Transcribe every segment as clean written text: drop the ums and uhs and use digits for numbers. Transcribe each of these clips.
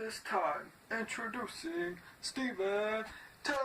this time, introducing Steven Taylor.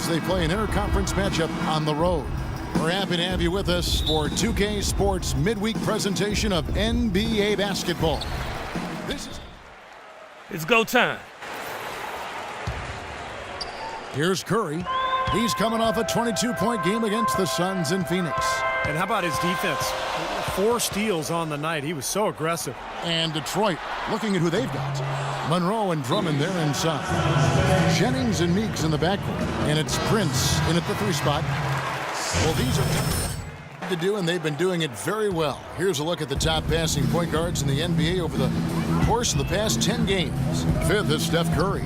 They play an interconference matchup on the road. We're happy to have you with us for 2K Sports midweek presentation of NBA basketball. It's go time. Here's Curry. He's coming off a 22-point game against the Suns in Phoenix. And how about his defense? 4 steals on the night. He was so aggressive. And Detroit, looking at who they've got. Monroe and Drummond there inside. Jennings and Meeks in the backcourt. And it's Prince in at the 3 spot. Well, these are tough to do, and they've been doing it very well. Here's a look at the top passing point guards in the NBA over the course of the past 10 games. 5th is Steph Curry.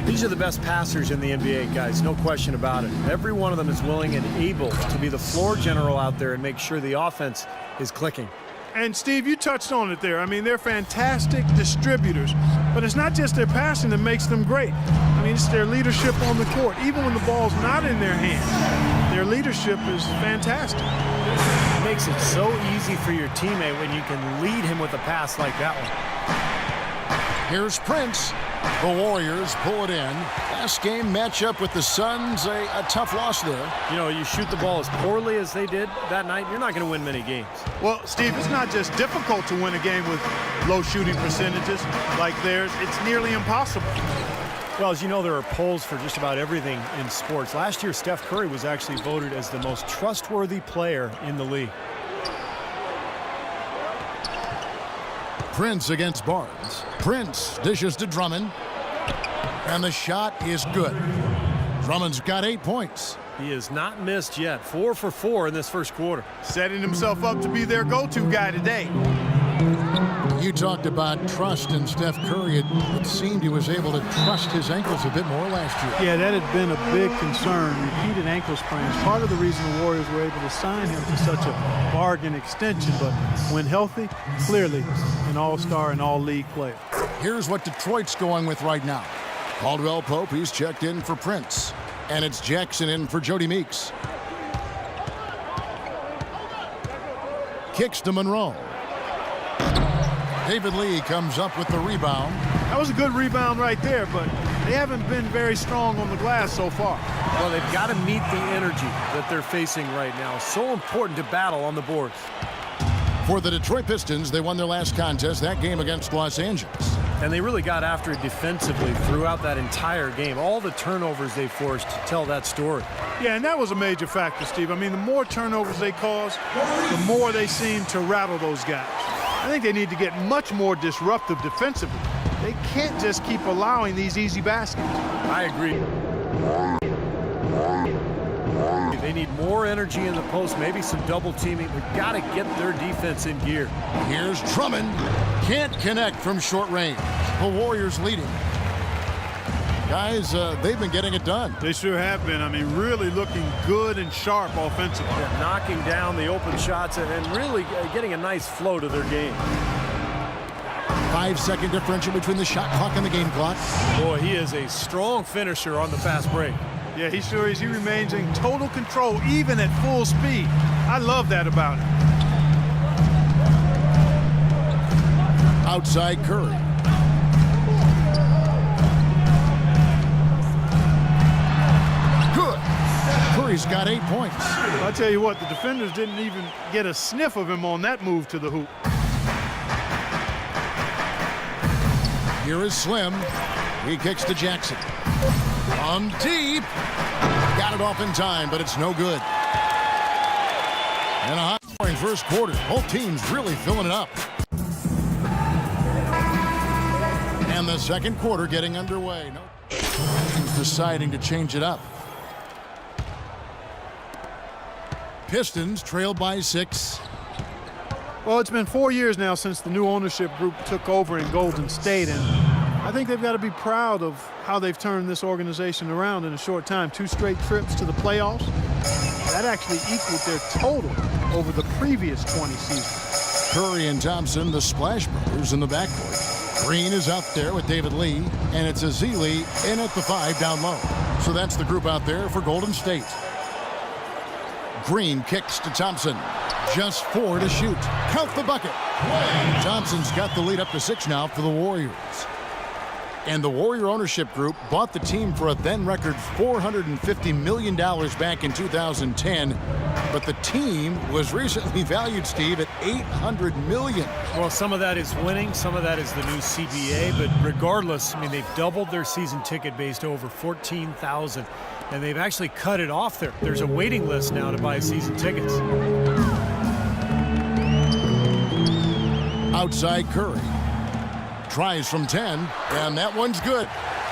These are the best passers in the NBA, guys, no question about it. Every one of them is willing and able to be the floor general out there and make sure the offense is clicking. And, Steve, you touched on it there. I mean, they're fantastic distributors, but it's not just their passing that makes them great. I mean, it's their leadership on the court. Even when the ball's not in their hands, their leadership is fantastic. It makes it so easy for your teammate when you can lead him with a pass like that one. Here's Prince. The Warriors pull it in. Last game matchup with the Suns, a tough loss there. You know, you shoot the ball as poorly as they did that night, you're not going to win many games. Well, Steve, it's not just difficult to win a game with low shooting percentages like theirs. It's nearly impossible. Well, as you know, there are polls for just about everything in sports. Last year, Steph Curry was actually voted as the most trustworthy player in the league. Prince against Barnes. Prince dishes to Drummond. And the shot is good. Drummond's got 8 points. He has not missed yet. 4 for 4 in this first quarter. Setting himself up to be their go-to guy today. You talked about trust in Steph Curry. It seemed he was able to trust his ankles a bit more last year. Yeah, that had been a big concern. Repeated ankle sprains. Part of the reason the Warriors were able to sign him to such a bargain extension. But when healthy, clearly an all-star and all-league player. Here's what Detroit's going with right now. Caldwell Pope, he's checked in for Prince. And it's Jackson in for Jody Meeks. Kicks to Monroe. David Lee comes up with the rebound. That was a good rebound right there, but they haven't been very strong on the glass so far. Well, they've got to meet the energy that they're facing right now. So important to battle on the boards. For the Detroit Pistons, they won their last contest, that game against Los Angeles. And they really got after it defensively throughout that entire game. All the turnovers they forced tell that story. Yeah, and that was a major factor, Steve. I mean, the more turnovers they cause, the more they seem to rattle those guys. I think they need to get much more disruptive defensively. They can't just keep allowing these easy baskets. I agree. They need more energy in the post, maybe some double teaming. They've got to get their defense in gear. Here's Drummond. Can't connect from short range. The Warriors leading. Guys, they've been getting it done. They sure have been. I mean, really looking good and sharp offensively. Yeah, knocking down the open shots and really getting a nice flow to their game. 5-second differential between the shot clock and the game clock. Boy, he is a strong finisher on the fast break. Yeah, he sure is. He remains in total control, even at full speed. I love that about him. Outside Curry. Good. Curry's got 8 points. I tell you what, the defenders didn't even get a sniff of him on that move to the hoop. Here is Slim. He kicks to Jackson. On deep. Got it off in time, but it's no good. And a high-scoring first quarter. Both teams really filling it up. And the second quarter getting underway. No teams deciding to change it up. Pistons trailed by 6. Well, it's been 4 years now since the new ownership group took over in Golden State, and I think they've got to be proud of how they've turned this organization around in a short time. 2 straight trips to the playoffs. That actually equaled their total over the previous 20 seasons. Curry and Thompson, the Splash Brothers in the backcourt. Green is out there with David Lee, and it's Ezeli in at the 5 down low. So that's the group out there for Golden State. Green kicks to Thompson. Just 4 to shoot. Count the bucket. Thompson's got the lead up to 6 now for the Warriors. And the Warrior ownership group bought the team for a then record $450 million back in 2010. But the team was recently valued, Steve, at $800 million. Well, some of that is winning. Some of that is the new CBA. But regardless, I mean, they've doubled their season ticket base to over 14,000. And they've actually cut it off there. There's a waiting list now to buy season tickets. Outside Curry. Tries from 10, and that one's good.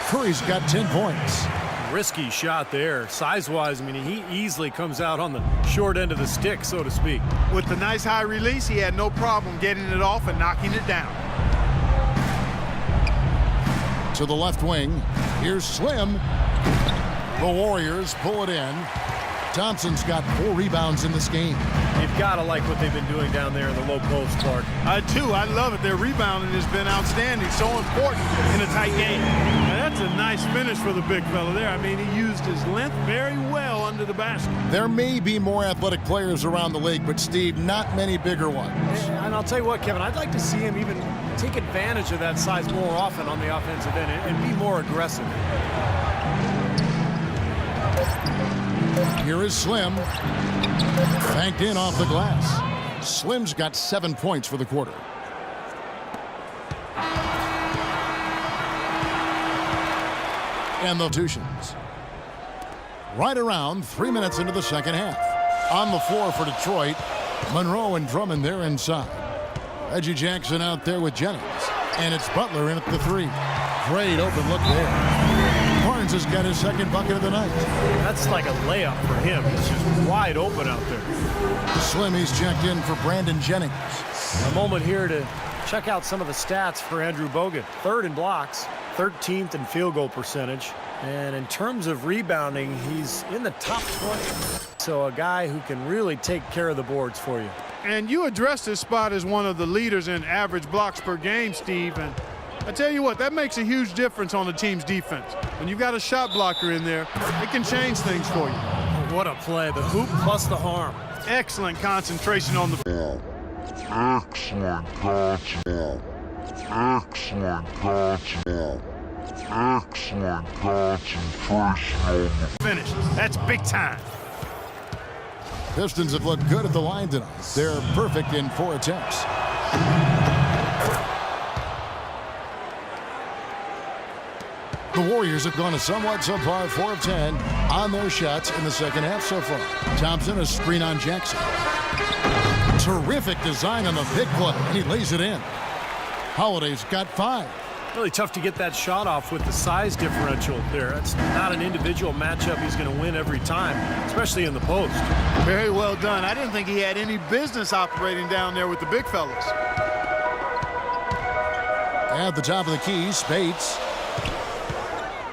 Curry's got 10 points. Risky shot there. Size-wise, I mean, he easily comes out on the short end of the stick, so to speak. With the nice high release, he had no problem getting it off and knocking it down. To the left wing, here's Slim. The Warriors pull it in. Thompson's got 4 rebounds in this game. You've got to like what they've been doing down there in the low post, Clark. I do. I love it. Their rebounding has been outstanding. So important in a tight game. Now, that's a nice finish for the big fella there. I mean, he used his length very well under the basket. There may be more athletic players around the league, but, Steve, not many bigger ones. And I'll tell you what, Kevin, I'd like to see him even take advantage of that size more often on the offensive end and be more aggressive. Here is Slim. Banked in off the glass. Slim's got 7 points for the quarter. And the Tutions. Right around 3 minutes into the second half. On the floor for Detroit, Monroe and Drummond there inside. Reggie Jackson out there with Jennings. And it's Butler in at the 3. Great open look there. Barnes has got his second bucket of the night. That's like a layup for him. He's just wide open out there. Slim, he's checked in for Brandon Jennings. A moment here to check out some of the stats for Andrew Bogut. 3rd in blocks, 13th in field goal percentage. And in terms of rebounding, he's in the top 20. So a guy who can really take care of the boards for you. And you addressed this spot as one of the leaders in average blocks per game, Steve. And I tell you what, that makes a huge difference on the team's defense. When you've got a shot blocker in there, it can change things for you. What a play. The hoop plus the harm. Excellent concentration on the field. Excellent concentration. Excellent concentration. Excellent concentration on the finish. That's big time. Pistons have looked good at the line tonight. They're perfect in 4 attempts. The Warriors have gone a somewhat subpar 4 of 10 on their shots in the second half so far. Thompson, a screen on Jackson. Terrific design on the big play, and he lays it in. Holiday's got 5. Really tough to get that shot off with the size differential there. That's not an individual matchup he's going to win every time, especially in the post. Very well done. I didn't think he had any business operating down there with the big fellas. At the top of the key, Spates.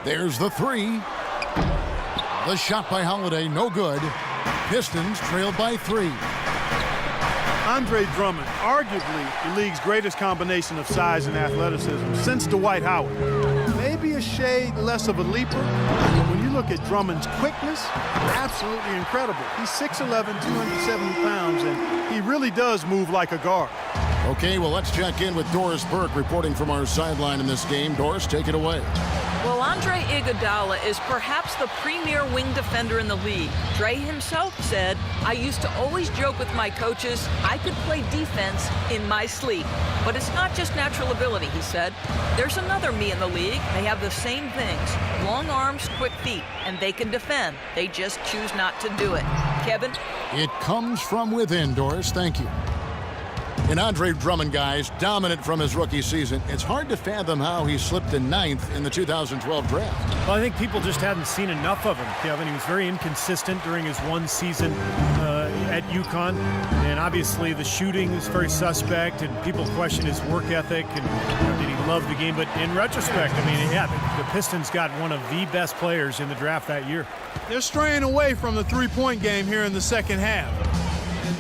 There's the 3. The shot by Holiday, no good. Pistons trailed by 3. Andre Drummond, arguably the league's greatest combination of size and athleticism since Dwight Howard. Maybe a shade less of a leaper, but when you look at Drummond's quickness, absolutely incredible. He's 6'11", 270 pounds, and he really does move like a guard. Okay, well, let's check in with Doris Burke reporting from our sideline in this game. Doris, take it away. Well, Andre Iguodala is perhaps the premier wing defender in the league. Dre himself said, "I used to always joke with my coaches, I could play defense in my sleep. But it's not just natural ability," he said. "There's another me in the league. They have the same things. Long arms, quick feet, and they can defend. They just choose not to do it." Kevin? It comes from within, Doris. Thank you. And Andre Drummond, guys, dominant from his rookie season. It's hard to fathom how he slipped to 9th in the 2012 draft. Well, I think people just hadn't seen enough of him, Kevin. He was very inconsistent during his one season at UConn, and obviously the shooting is very suspect, and people question his work ethic and did he love the game. But in retrospect, I mean, yeah, the Pistons got one of the best players in the draft that year. They're straying away from the three-point game here in the second half. And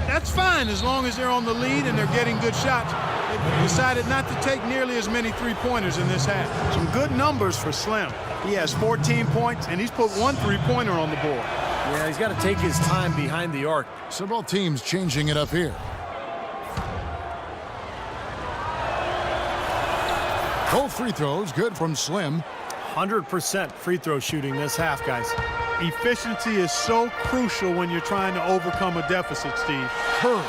that's fine as long as they're on the lead and they're getting good shots. They decided not to take nearly as many three-pointers in this half. Some good numbers for Slim. He has 14 points, and he's put one three-pointer on the board. Yeah, he's got to take his time behind the arc. So both teams changing it up here. Both free throws good from Slim. 100% free throw shooting this half, guys. Efficiency is so crucial when you're trying to overcome a deficit, Steve. Curry.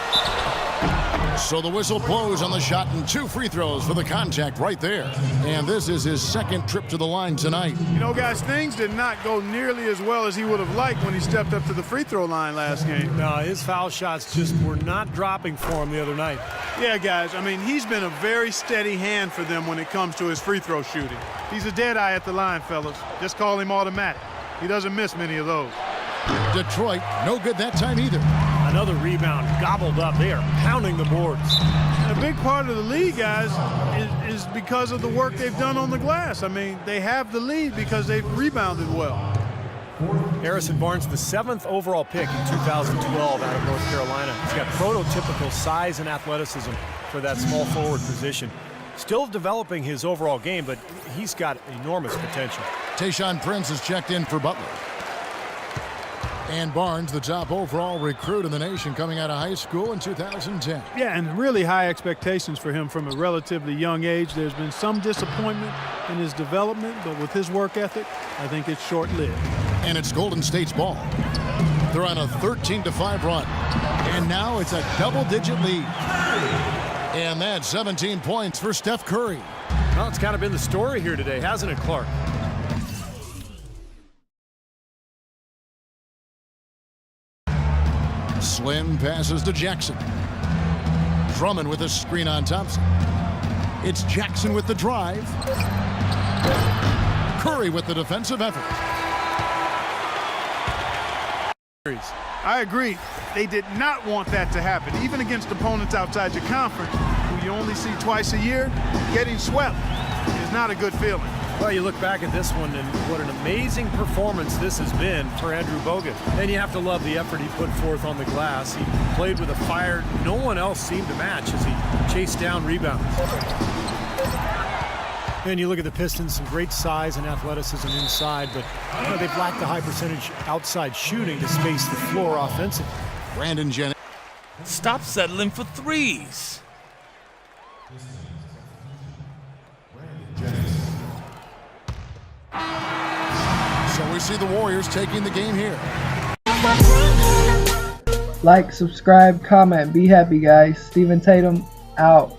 So the whistle blows on the shot and 2 free throws for the contact right there. And this is his second trip to the line tonight. You know, guys, things did not go nearly as well as he would have liked when he stepped up to the free throw line last game. No, his foul shots just were not dropping for him the other night. Yeah, guys, I mean, he's been a very steady hand for them when it comes to his free throw shooting. He's a dead eye at the line, fellas. Just call him automatic. He doesn't miss many of those. Detroit, no good that time either. Another rebound gobbled up. They are pounding the boards. And a big part of the lead, guys, is because of the work they've done on the glass. I mean, they have the lead because they've rebounded well. Harrison Barnes, the 7th overall pick in 2012 out of North Carolina. He's got prototypical size and athleticism for that small forward position. Still developing his overall game, but he's got enormous potential. Tayshaun Prince is checked in for Butler. And Barnes, the top overall recruit in the nation coming out of high school in 2010. Yeah, and really high expectations for him from a relatively young age. There's been some disappointment in his development, but with his work ethic, I think it's short-lived. And it's Golden State's ball. They're on a 13-5 run. And now it's a double-digit lead. And that's 17 points for Steph Curry. Well, it's kind of been the story here today, hasn't it, Clark? Slim passes to Jackson. Drummond with a screen on Thompson. It's Jackson with the drive. Curry with the defensive effort. I agree. They did not want that to happen. Even against opponents outside your conference, who you only see twice a year, getting swept is not a good feeling. Well, you look back at this one, and what an amazing performance this has been for Andrew Bogut. And you have to love the effort he put forth on the glass. He played with a fire no one else seemed to match as he chased down rebounds. And you look at the Pistons, some great size and athleticism inside, but they've lacked the high percentage outside shooting to space the floor offensively. Brandon Jennings. Stop settling for threes. So we see the Warriors taking the game here. Like, subscribe, comment, be happy, guys. Stephen Tatum out.